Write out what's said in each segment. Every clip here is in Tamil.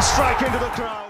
strike into the crowd.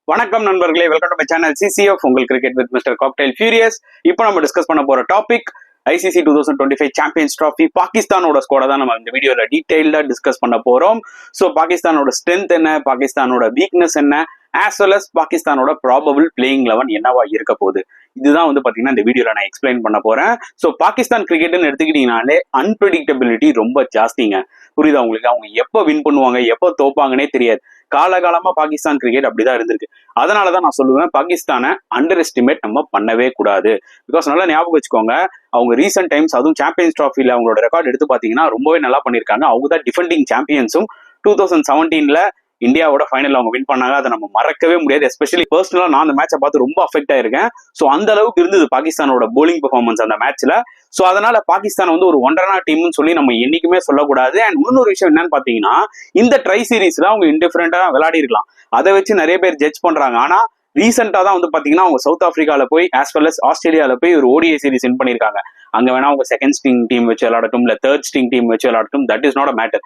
வணக்கம் நண்பர்களே, welcome to my channel CCF உங்கள் cricket with mister cocktail furious. இப்போ நம்ம டிஸ்கஸ் பண்ண போற டாபிக் ICC 2025 சாம்பியன்ஸ் ட்ராஃபி. பாகிஸ்தானோட ஸ்குவாட தான் நம்ம இந்த வீடியோல டீடைல்டா டிஸ்கஸ் பண்ண போறோம். ஸோ பாகிஸ்தானோட ஸ்ட்ரென்த் என்ன, பாகிஸ்தானோட வீக்னஸ் என்ன, ஆஸ் வெல் அஸ் பாகிஸ்தானோட ப்ராபபிள் பிளேயிங் 11 என்னவா இருக்க போகுது, இதுதான் வந்து பாத்தீங்கன்னா இந்த வீடியோல நான் எக்ஸ்பிளைன் பண்ண போறேன். ஸோ பாகிஸ்தான் கிரிக்கெட்னு எடுத்துக்கிட்டீங்கனாலே அன்பிரடிக்டபிலிட்டி ரொம்ப ஜாஸ்திங்க. புரியுதா உங்களுக்கு? அவங்க எப்போ வின் பண்ணுவாங்க, எப்போ தோப்பாங்கன்னே தெரியாது. காலகாலமா பாகிஸ்தான் கிரிக்கெட் அப்படிதான் இருந்திருக்கு. அதனாலதான் நான் சொல்லுவேன், பாகிஸ்தானை அண்டர் எஸ்டிமேட் நம்ம பண்ணவே கூடாது. பிகாஸ் நல்லா ஞாபகம் வச்சுக்கோங்க, அவங்க ரீசெண்ட் டைம்ஸ் அதுவும் சாம்பியன்ஸ் ட்ராஃபில அவங்களோட ரெக்கார்ட் எடுத்து பாத்தீங்கன்னா ரொம்பவே நல்லா பண்ணிருக்காங்க. அவங்க தான் டிஃபெண்டிங் சாம்பியன்ஸும். 2017 இந்தியாவோட ஃபைனல் அவங்க வின் பண்ணாங்க. அதை நம்ம மறக்கவே முடியாது. எஸ்பெஷலி பர்சனலா நான் அந்த மேட்சை பார்த்து ரொம்ப அஃபெக்ட் ஆயிருக்கேன். ஸோ அந்த அளவுக்கு இருந்தது பாகிஸ்தானோட போலிங் பெர்ஃபார்மன்ஸ் அந்த மேட்ச்ல. ஸோ அதனால பாகிஸ்தான் வந்து ஒரு ஒன்றனா டீம்னு சொல்லி நம்ம என்னைக்குமே சொல்லக்கூடாது. அண்ட் இன்னொரு விஷயம் என்னன்னு பாத்தீங்கன்னா, இந்த ட்ரை சீரீஸ்ல அவங்க இன்டிஃபரெண்டா விளையாடி இருக்கலாம். அதை வச்சு நிறைய பேர் ஜட்ஜ் பண்றாங்க. ஆனா ரீசெண்டா தான் வந்து பாத்தீங்கன்னா அவங்க சவுத் ஆப்பிரிக்கால போய் ஆஸ் வெல் அஸ் ஆஸ்திரேலியால போய் ஒரு ODI சீரிஸ் வின் பண்ணிருக்காங்க. அங்க வேணா அவங்க செகண்ட் ஸ்ட்ரிங் டீம் வச்சு விளையாடட்டும், இல்ல தேர்ட் ஸ்ட்ரிங் டீம் வச்சு விளையாடட்டும், that is not a matter.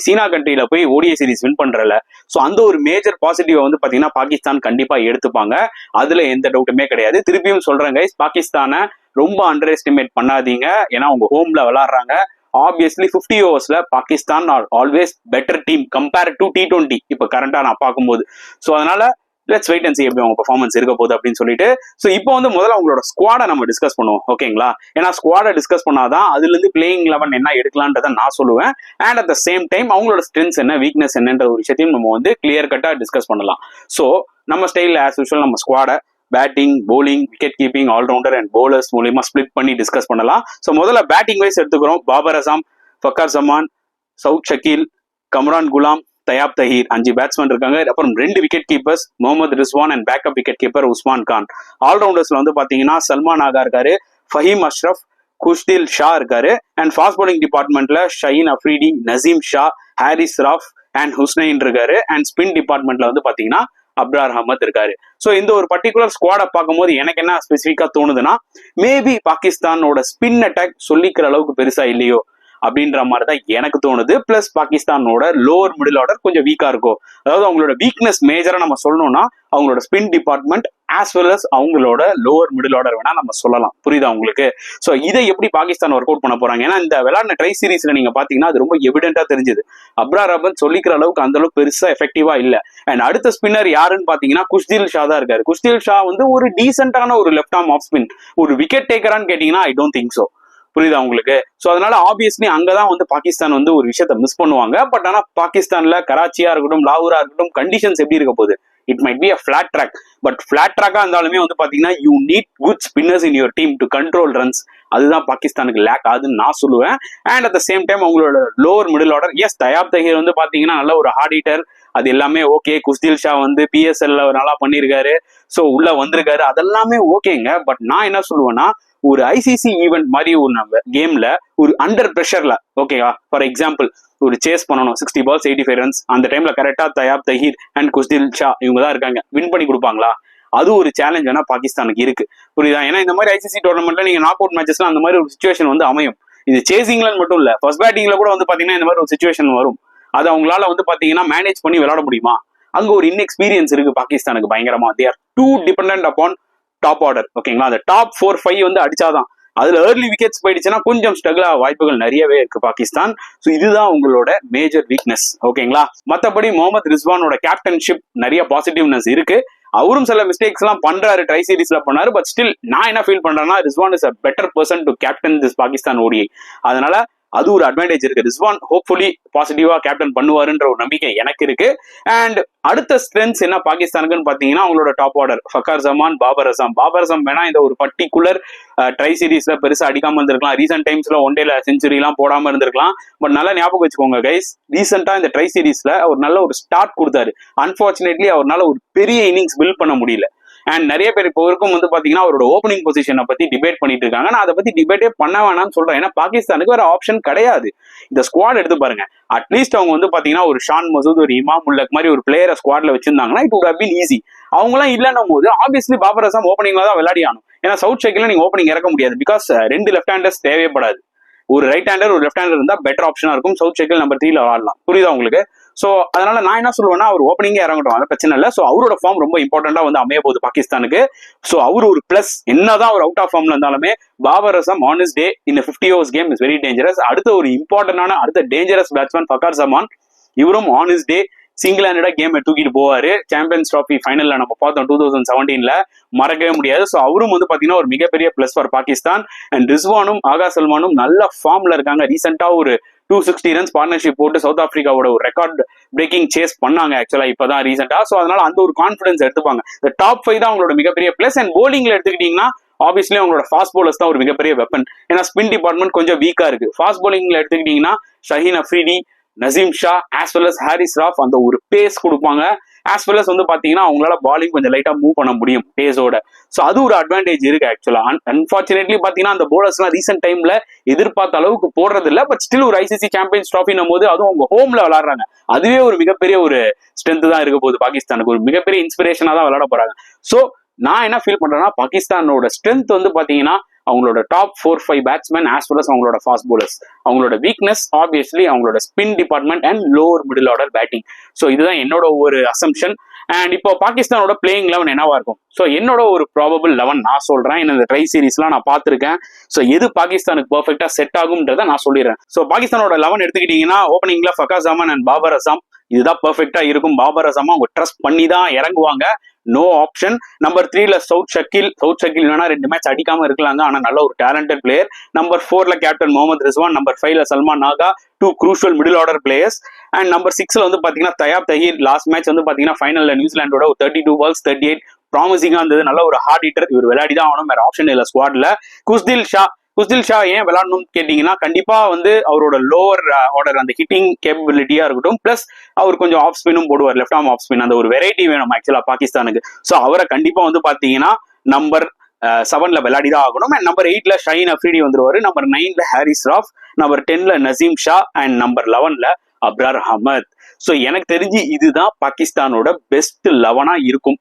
சீனா கண்ட்ரியில போய் ODI சீரிஸ் வின் பண்றல. ஸோ அந்த ஒரு மேஜர் பாசிட்டிவ் வந்து பாத்தீங்கன்னா பாகிஸ்தான் கண்டிப்பா எடுத்துப்பாங்க. அதுல எந்த டவுட்டுமே கிடையாது. திருப்பியும் சொல்றேன் கைஸ், பாகிஸ்தானை ரொம்ப அண்டர் எஸ்டிமேட் பண்ணாதீங்க. ஏன்னா அவங்க ஹோம்ல விளையாடுறாங்க. ஆப்வியஸ்லி 50 ஓவர்ஸ்ல Pakistan are always better team compare to T20 இப்ப கரண்டா நான் பார்க்கும்போது. ஸோ அதனால லெட்ஸ் வெயிட் அண்ட் see எப்படி அவங்க பெர்ஃபார்மன்ஸ் இருக்க போகுது அப்படின்னு சொல்லிட்டு. ஸோ இப்போ வந்து முதல்ல அவங்களோட ஸ்குவாடை நம்ம டிஸ்கஸ் பண்ணுவோம், ஓகேங்களா? ஏன்னா ஸ்குவாடை டிஸ்கஸ் பண்ணாதான் அதுல இருந்து பிளேயிங் 11 என்ன எடுக்கலான்றதை நான் சொல்லுவேன். And at the same time அவங்களோட ஸ்ட்ரென்த்ஸ் என்ன, வீக்னஸ் என்னன்ற ஒரு விஷயத்தையும் நம்ம வந்து கிளியர் கட்டா டிஸ்கஸ் பண்ணலாம். ஸோ நம்ம ஸ்டைல் ஆஸ் யூஷுவல் நம்ம ஸ்குவாடை batting, bowling, wicket keeping, all rounder and bowlers மூலியமா ஸ்பிளிட் பண்ணி டிஸ்கஸ் பண்ணலாம். ஸோ முதல்ல பேட்டிங் வைஸ் எடுத்துக்கிறோம். பாபர் அசாம், ஃபக்கர் ஜமான், சவுத் ஷக்கீல், கம்ரான் குலாம், தயாப் தஹீர், 5 பேட்ஸ்மேன் இருக்காங்க. அப்புறம் 2 wicket keepers, Mohammad Rizwan and backup wicket keeper Usman Khan. ஆல்ரவுண்டர்ஸ்ல வந்து பாத்தீங்கன்னா சல்மான் ஆகா இருக்காரு, ஃபஹீம் அஷ்ரஃப், குஷ்தில் ஷா இருக்காரு. அண்ட் ஃபாஸ்ட் பவுலிங் டிபார்ட்மெண்ட்ல ஷஹீன் அஃப்ரிடி, நசீம் ஷா, ஹாரிஸ் ராஃப் அண்ட் ஹுஸ்னைன் இருக்காரு. அண்ட் ஸ்பின் டிபார்ட்மெண்ட்ல வந்து பாத்தீங்கன்னா அப்ரார் அஹமத் இருக்காரு. ஸோ இந்த ஒரு பர்டிகுலர் ஸ்குவாடை பார்க்கும்போது எனக்கு என்ன ஸ்பெசிஃபிக்கா தோணுதுன்னா, மேபி பாகிஸ்தானோட ஸ்பின் அட்டாக் சொல்லிக்கிற அளவுக்கு பெருசா இல்லையோ அப்படின்ற மாதிரி தான் எனக்கு தோணுது. பிளஸ் பாகிஸ்தானோட லோவர் மிடில் ஆர்டர் கொஞ்சம் வீக்கா இருக்கும். அதாவது அவங்களோட வீக்னஸ் மேஜரா நம்ம சொல்லணும்னா அவங்களோட spin department as well as அவங்களோட லோவர் மிடில் ஆர்டர் வேணா நம்ம சொல்லலாம். புரியுதா உங்களுக்கு? ஸோ இதை எப்படி பாகிஸ்தான் ஒர்க் அவுட் பண்ண போறாங்க? ஏன்னா இந்த விளையாடின ட்ரை சீரீஸ்ல நீங்க பாத்தீங்கன்னா அது ரொம்ப எவிடென்டா தெரிஞ்சது. அப்ரார் அஹமத் சொல்லிக்கிற அளவுக்கு அந்த அளவுக்கு பெருசா எஃபெக்டிவா இல்ல. அண்ட் அடுத்த ஸ்பின்னர் யாருன்னு பாத்தீங்கன்னா குஷ்தில் ஷா தான் இருக்காரு. குஷ்தில் ஷா வந்து ஒரு டீசென்டான ஒரு லெஃப்ட் ஆர்ம் ஆஃப் ஸ்பின், ஒரு விக்கெட் டேக்கரான்னு கேட்டீங்கன்னா ஐ டோன்ட் திங்க் ஸோ. புரியுதா உங்களுக்கு? ஸோ அதனால ஆப்வியஸ்லி அங்கதான் வந்து பாகிஸ்தான் வந்து ஒரு விஷயத்த மிஸ் பண்ணுவாங்க. பட் ஆனா பாகிஸ்தான்ல கராச்சியா இருக்கட்டும், லாகூரா இருக்கட்டும், கண்டிஷன்ஸ் எப்படி இருக்க போகுது? It might be a flat track. But flat ட்ராக்கா இருந்தாலுமே வந்து பாத்தீங்கன்னா you need good spinners in your team to control runs. அதுதான் பாகிஸ்தானுக்கு லேக் ஆகுதுன்னு நான் சொல்லுவேன். And at the same time அவங்களோட lower middle order, as Tayyab Tahir வந்து பாத்தீங்கன்னா நல்ல ஒரு ஹார்ட் ஹீட்டர், அது எல்லாமே ஓகே. குஷ்தில் ஷா வந்து PSL நல்லா பண்ணியிருக்காரு, ஸோ உள்ள வந்திருக்காரு, அதெல்லாமே ஓகேங்க. பட் நான் என்ன சொல்லுவேன்னா, ஒரு ICC ஈவெண்ட் மாதிரி ஒரு நம்ம கேம்ல ஒரு அண்டர் பிரஷர்ல, ஓகேவா, ஃபார் எக்ஸாம்பிள் ஒரு சேஸ் பண்ணணும், 60 balls 85 runs, அந்த டைம்ல கரெக்டா தயாப் தஹீர் அண்ட் குஷ்தில் ஷா இவங்க தான் இருக்காங்க, வின் பண்ணி கொடுப்பாங்களா? அது ஒரு சேலஞ்ச் வேணா பாகிஸ்தானுக்கு இருக்கு. புரியுதா? ஏன்னா இந்த மாதிரி ICC டோர்னமெண்ட்ல நீங்க நாக் அவுட் மேட்சஸ்ல அந்த மாதிரி ஒரு சுச்சுவேஷன் வந்து அமையும். இது சேசிங்ல மட்டும் இல்ல, ஃபர்ஸ்ட் பேட்டிங்ல கூட வந்து பாத்தீங்கன்னா இந்த மாதிரி ஒரு சுச்சுவேஷன் வரும். அது அவங்களால வந்து பாத்தீங்கன்னா மேனேஜ் பண்ணி விளையாட முடியுமா? அங்க ஒரு இன்எக்ஸ்பீரியன்ஸ் இருக்கு பாகிஸ்தானுக்கு பயங்கரமா. They are too dependent upon top order, ஓகேங்களா? அந்த டாப் 4-5 வந்து அடிச்சாதான். அதுல ஏர்லி விக்கெட்ஸ் போயிடுச்சுன்னா கொஞ்சம் ஸ்ட்ரகிள் ஆக வாய்ப்புகள் நிறையவே இருக்கு பாகிஸ்தான். ஸோ இதுதான் உங்களோட மேஜர் வீக்னஸ், ஓகேங்களா? மற்றபடி முகமது ரிஸ்வானோட கேப்டன்ஷிப் நிறைய பாசிட்டிவ்னஸ் இருக்கு. அவரும் சில மிஸ்டேக்ஸ் எல்லாம் பண்றாரு, ட்ரை சீரீஸ்ல பண்ணாரு. பட் ஸ்டில் நான் என்ன ஃபீல் பண்றேன்னா, Rizwan is a better person to captain this Pakistan ODI. அதனால அது ஒரு அட்வான்டேஜ் இருக்கு. ரிஸ்வான் ஹோப்ஃபுல்லி பாசிட்டிவா கேப்டன் பண்ணுவாருன்ற ஒரு நம்பிக்கை எனக்கு இருக்கு. அண்ட் அடுத்த ஸ்ட்ரென்த்ஸ் என்ன பாகிஸ்தானுக்குன்னு பாத்தீங்கன்னா அவங்களோட டாப் ஆர்டர், ஃபக்கர் ஜமான், பாபர் அசாம். பாபர் அசாம் வேணா இந்த ஒரு பர்டிகுலர் ட்ரை சீரீஸ்ல பெருசா அடிக்காம இருந்திருக்கலாம். ரீசெண்ட் டைம்ஸ்ல ஒன்டேல செஞ்சுரி எல்லாம் போடாம இருந்திருக்கலாம். பட் நல்லா ஞாபகம் வச்சுக்கோங்க கைஸ், ரீசெண்டா இந்த ட்ரை சீரீஸ்ல அவர் நல்ல ஒரு ஸ்டார்ட் கொடுத்தாரு. அன்பார்ச்சுனேட்லி அவர்னால ஒரு பெரிய இன்னிங்ஸ் பில்ட் பண்ண முடியல. அண்ட் நிறைய பேர் இப்போ வரைக்கும் வந்து பாத்தீங்கன்னா அவரோட ஓப்பனிங் பொசிஷனை பத்தி டிபேட் பண்ணிட்டு இருக்காங்க. நான் அதை பத்தி டிபேட்டே பண்ண வேணாம்னு சொல்றேன். ஏன்னா பாகிஸ்தானுக்கு வேற ஆப்ஷன் கிடையாது. இந்த ஸ்குவாட் எடுத்து பாருங்க. அட்லீஸ்ட் அவங்க வந்து பாத்தீங்கன்னா ஒரு ஷான் மசூத், ஒரு இமாம் உல்லக் மாதிரி ஒரு பிளேயரை ஸ்குவாட்ல வச்சிருந்தாங்கன்னா it would have been easy. அவங்களாம் இல்லைன்னும் போது ஆப்வியஸ்லி பாபர் அசாம் ஓப்பனிங்ல தான் விளையாடி ஆகணும். ஏன்னா சவுத் ஷக்கீல்ல நீங்க ஓப்பனிங் இறக்க முடியாது. பிகாஸ் 2 லெஃப்ட் ஹேண்டர்ஸ் தேவைப்படாது. ஒரு ரைட் ஹேண்டர் ஒரு லெஃப்ட் ஹேண்டர் இருந்தா பெட்டர் ஆப்ஷனா இருக்கும். சவுத் ஷக்கீல் நம்பர் 3ல விளாடலாம். புரியுதா உங்களுக்கு? ஸோ அதனால நான் என்ன சொல்லுவேன்னா அவர் ஓப்பனிங்கே இறங்கட்டும், அது பிரச்சனை இல்லை. ஸோ அவரோட ஃபார்ம் ரொம்ப இம்பார்ட்டண்டா வந்து அமைய போகுது பாகிஸ்தானுக்கு. ஸோ அவர் ஒரு பிளஸ், என்னதான் அவர் அவுட் ஆஃப் ஃபார்ம்ல இருந்தாலுமே பாபர் அசம் ஆன் இஸ் டே இந்த 50 overs game is very dangerous. அடுத்த ஒரு இம்பார்ட்டன்டான அடுத்த டேஞ்சரஸ் பேட்ஸ்மேன் ஃபக்கார் ஜமான், இவரும் ஆன் இஸ் டே சிங்கிள் ஹேண்டடா கேமை தூக்கிட்டு போவாரு. சாம்பியன்ஸ் ட்ராஃபி ஃபைனல்ல நம்ம பார்த்தோம் 2017ல, மறக்கவே முடியாது. ஸோ அவரும் வந்து பாத்தீங்கன்னா ஒரு மிகப்பெரிய பிளஸ் ஃபார் பாகிஸ்தான். அண்ட் ரிஸ்வானும் ஆகா சல்மானும் நல்ல ஃபார்ம்ல இருக்காங்க. ரீசெண்டா ஒரு 260 runs பார்ட்னர்ஷிப் போட்டு சவுத் ஆப்பிரிக்காவோட ஒரு ரெக்கார்ட் பிரேக்கிங் சேஸ் பண்ணாங்க ஆக்சுவலா இப்பதான் ரீசெண்டா. ஸோ அதனால அந்த ஒரு கான்ஃபிடன்ஸ் எடுத்துப்பாங்க. இந்த டாப் 5 தான் அவங்களோட மிகப்பெரிய பிளஸ். அண்ட் போலிங்ல எடுத்துக்கிட்டீங்கன்னா ஆப்வியஸ்லி அவங்களோட ஃபாஸ்ட் போலர்ஸ் தான் ஒரு மிகப்பெரிய வெப்பன். ஏன்னா ஸ்பின் டிபார்ட்மெண்ட் கொஞ்சம் வீக்கா இருக்கு. ஃபாஸ்ட் போலிங்ல எடுத்துக்கிட்டீங்கன்னா Shaheen Afridi, Naseem Shah as well as Haris Rauf அந்த ஒரு பேஸ் கொடுப்பாங்க. ஆஸ் வெல் அஸ் வந்து பாத்தீங்கன்னா அவங்களால பாலிங் கொஞ்சம் லைட்டா மூவ் பண்ண முடியும் பேஸோட. ஸோ அது ஒரு அட்வான்டேஜ் இருக்கு ஆக்சுவலா. அன்பார்ச்சுனேட்லி பாத்தீங்கன்னா அந்த போலர்ஸ் எல்லாம் ரீசென்ட் டைம்ல எதிர்பார்த்த அளவுக்கு போடுறது இல்லை. பட் ஸ்டில் ஒரு ஐசிசி சாம்பியன்ஸ் ட்ராஃபினும் போது அதுவும் அவங்க ஹோம்ல விளையாடுறாங்க. அதுவே ஒரு மிகப்பெரிய ஒரு ஸ்ட்ரென்த் தான் இருக்க போகுது பாகிஸ்தானுக்கு. ஒரு மிகப்பெரிய இன்ஸ்பிரேஷனா தான் விளையாட போறாங்க. ஸோ நான் என்ன ஃபீல் பண்றேன்னா பாகிஸ்தானோட ஸ்ட்ரென்த் வந்து பாத்தீங்கன்னா அவங்களோட top 4-5 batsman as well as அவங்களோட ஃபாஸ்ட் போலர்ஸ். அவங்களோட வீக்னஸ் ஆப்வியஸ்லி அவங்களோட spin department and lower middle order batting. So இதுதான் என்னோட ஒரு அசம்ஷன். அண்ட் இப்போ பாகிஸ்தானோட பிளேயிங் 11 என்னவா இருக்கும்? ஸோ என்னோட ஒரு ப்ராபபிள் 11 நான் சொல்றேன். இந்த ட்ரை சீரீஸ்லாம் நான் பார்த்துருக்கேன். ஸோ எது பாகிஸ்தானுக்கு பர்ஃபெக்டா செட் ஆகும்ன்றத நான் சொல்லிடுறேன். ஸோ பாகிஸ்தானோட 11 எடுத்துக்கிட்டீங்கன்னா ஓப்பனிங்ல ஃபக்கார் ஜமான் அண்ட் பாபர் அசாம், இதுதான் பெர்ஃபெக்டா இருக்கும். பாபர் அசாமா அவங்க ட்ரஸ்ட் பண்ணி தான் இறங்குவாங்க, நோ ஆப்ஷன். நம்பர் 3ல சவுத் ஷக்கீல் வேணா 2 மேட்ச் அடிக்காம இருக்கலாங்க, ஆனா நல்ல ஒரு டேலண்டட் பிளேயர். நம்பர் 4ல கேப்டன் முகமது ரிஸ்வான், நம்பர் 5ல சல்மான் நாகா, 2 crucial middle order players. And number 6ல வந்து பாத்தீங்கன்னா தயாப் தஹீர். லாஸ்ட் மேட்ச் வந்து பாத்தீங்கன்னா ஃபைனல்ல நியூசிலாண்டோட 32 balls 38 ப்ராமிசிங்கா இருந்தது. நல்ல ஒரு ஹார்ட் ஹீட்டர், இவர் விளையாடிதான் ஆகணும், வேற ஆப்ஷன் இல்ல ஸ்குவாட்ல. குஸ்தில் ஷா ஏன் விளையாடணும்னு கேட்டீங்கன்னா கண்டிப்பா வந்து அவரோட லோவர் ஆர்டர் அந்த ஹிட்டிங் கேப்பபிலிட்டியா இருக்கட்டும், பிளஸ் அவர் கொஞ்சம் ஆஃப் ஸ்பின்னும் போடுவார், லெஃப்ட் ஆர்ம் ஆஃப் ஸ்பின், அந்த ஒரு வெரைட்டி வேணும் ஆக்சுவலா பாகிஸ்தானுக்கு. ஸோ அவரை கண்டிப்பா வந்து பாத்தீங்கன்னா நம்பர் 7ல விளையாடிதான் ஆகணும். அண்ட் நம்பர் 8ல ஷஹீன் அஃப்ரிடி வந்துருவாரு. நம்பர் 9ல ஹாரிஸ் ராஃப், நம்பர் 10ல நசீம் ஷா அண்ட் நம்பர் 11ல அப்ரார் அஹமத். ஸோ எனக்கு தெரிஞ்சு இதுதான் பாகிஸ்தானோட பெஸ்ட் 11ஆ இருக்கும்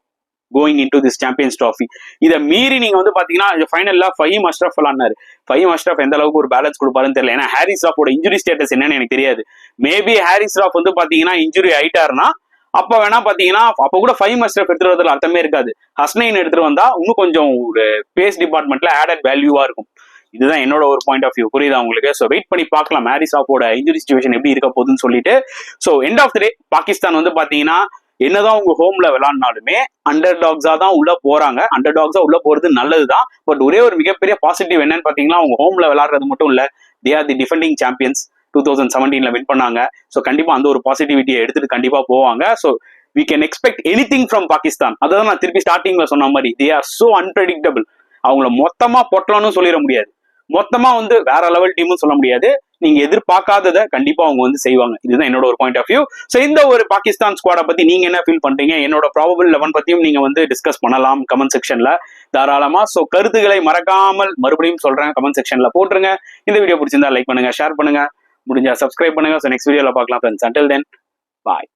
going into this Champions Trophy. இதை மீறி நீங்க வந்து பாத்தீங்கன்னா ஃபைனல்ல ஃபஹீம் அஷ்ரஃப் விளாட்னாரு. ஃபஹீம் அஷ்ரஃப் எந்த அளவுக்கு ஒரு பேலன்ஸ் கொடுப்பாருன்னு தெரியல. ஏன்னா ஹாரிஸ் ராஃபோட இன்ஜுரி ஸ்டேட்டஸ் என்னன்னு எனக்கு தெரியாது. மேபி ஹாரிஸ் ராஃப் வந்து பாத்தீங்கன்னா இன்ஜுரி ஆயிட்டாருன்னா அப்ப வேணா பாத்தீங்கன்னா அப்ப கூட ஃபஹீம் அஷ்ரஃப் எடுத்துட்டு வரதுல அர்த்தமே இருக்காது. ஹஸ்னைன் எடுத்துட்டு வந்தா இன்னும் கொஞ்சம் ஒரு பேஸ் டிபார்ட்மெண்ட்ல ஆடட் வேல்யூவா இருக்கும். இதுதான் என்னோட ஒரு பாயிண்ட் ஆஃப் வியூ. புரியுதா உங்களுக்கு? ஸோ வெயிட் பண்ணி பார்க்கலாம் ஹாரிஸ் ராஃபோட இன்ஜுரி சிச்சுவேஷன் எப்படி இருக்க போகுதுன்னு சொல்லிட்டு. ஸோ எண்ட் ஆஃப் த டே பாகிஸ்தான் வந்து பாத்தீங்கன்னா என்னதான் உங்க ஹோம்ல விளையாடினாலுமே அண்டர் டாக்ஸா தான் உள்ள போறாங்க. அண்டர் டாக்ஸா உள்ள போறது நல்லதுதான். பட் ஒரே ஒரு மிகப்பெரிய பாசிட்டிவ் என்னன்னு பாத்தீங்கன்னா அவங்க ஹோம்ல விளையாடுறது மட்டும் இல்ல, they are the defending champions. 2017ல வின் பண்ணாங்க. ஸோ கண்டிப்பா அந்த ஒரு பாசிட்டிவிட்டியை எடுத்துட்டு கண்டிப்பா போவாங்க. So we can expect anything from Pakistan. அதான் நான் திருப்பி ஸ்டார்டிங்ல சொன்ன மாதிரி they are so unpredictable. அவங்கள மொத்தமா பொட்டலான்னு சொல்லிட முடியாது, மொத்தமா வந்து வேற லெவல் டீம்னு சொல்ல முடியாது. நீங்க எதிர்பார்க்காததை கண்டிப்பா அவங்க வந்து செய்வாங்க. இதுதான் என்னோட ஒரு பாயிண்ட் ஆஃப் வியூ. ஸோ இந்த ஒரு பாகிஸ்தான் ஸ்குவாடை பத்தி நீங்க என்ன ஃபீல் பண்றீங்க? என்னோட ப்ராபபிள் 11 பத்தியும் நீங்க வந்து டிஸ்கஸ் பண்ணலாம் கமெண்ட் செக்ஷன்ல தாராளமா. ஸோ கருத்துக்களை மறக்காமல் மறுபடியும் சொல்றேன், கமெண்ட் செக்ஷன்ல போட்டுருங்க. இந்த வீடியோ பிடிச்சிருந்தா லைக் பண்ணுங்க, ஷேர் பண்ணுங்க, முடிஞ்சா சப்ஸ்கிரைப் பண்ணுங்க. ஸோ நெக்ஸ்ட் வீடியோல பார்க்கலாம் ஃப்ரெண்ட்ஸ். அன்டில் தென் பாய்.